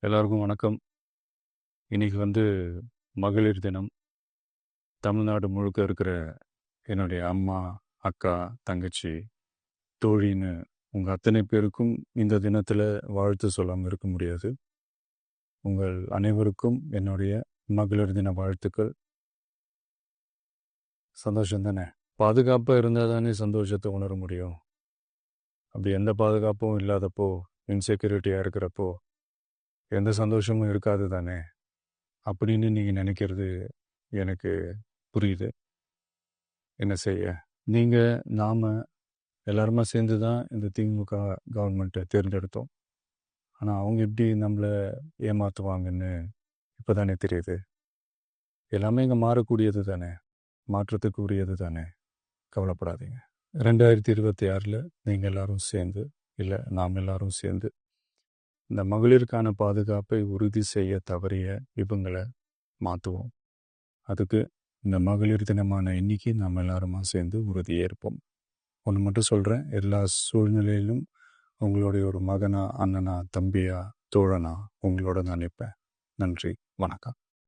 எல்லாருக்கும் வணக்கம். இன்னைக்கு மகளிர் தினம். தமிழ்நாடு முழுக்க இருக்கிற என்னுடைய அம்மா, அக்கா, தங்கச்சி, தோழின்னு உங்க அத்தனை பேருக்கும் இந்த தினத்துல வாழ்த்து சொல்லாம இருக்க முடியாது. உங்கள் அனைவருக்கும் என்னுடைய மகளிர் தின வாழ்த்துக்கள். சந்தோஷம் தானே? பாதுகாப்பா இருந்தா தானே சந்தோஷத்தை உணர முடியும். அப்படி எந்த பாதுகாப்பும் இல்லாதப்போ, இன்செக்யூரிட்டியா இருக்கிறப்போ எந்த சந்தோஷமும் இருக்காது தானே அப்படின்னு நீங்க நினைக்கிறது எனக்கு புரியுது. என்ன செய்ய, நீங்க நாம எல்லாருமா சேர்ந்து தான் இந்த திமுக கவர்மெண்ட்டை தேர்ந்தெடுத்தோம். ஆனால் அவங்க எப்படி நம்மளை ஏமாற்றுவாங்கன்னு இப்போ தானே தெரியுது. எல்லாமே இங்கே மாறக்கூடியது தானே, மாற்றத்துக்கு உரியது தானே. கவலைப்படாதீங்க. 2026 நீங்கள் எல்லாரும் சேர்ந்து, இல்லை நாம் எல்லாரும் சேர்ந்து இந்த மகளிருக்கான பாதுகாப்பை உறுதி செய்ய தவறிய இவங்களை மாற்றுவோம். அதுக்கு இந்த மகளிர் தினமான இன்னைக்கு நாம் எல்லாருமா சேர்ந்து உறுதியேற்போம். ஒன்று மட்டும் சொல்கிறேன், எல்லா சூழ்நிலையிலும் உங்களுடைய ஒரு மகனா, அண்ணனா, தம்பியா, தோழனா உங்களோட நான் நிற்பேன். நன்றி, வணக்கம்.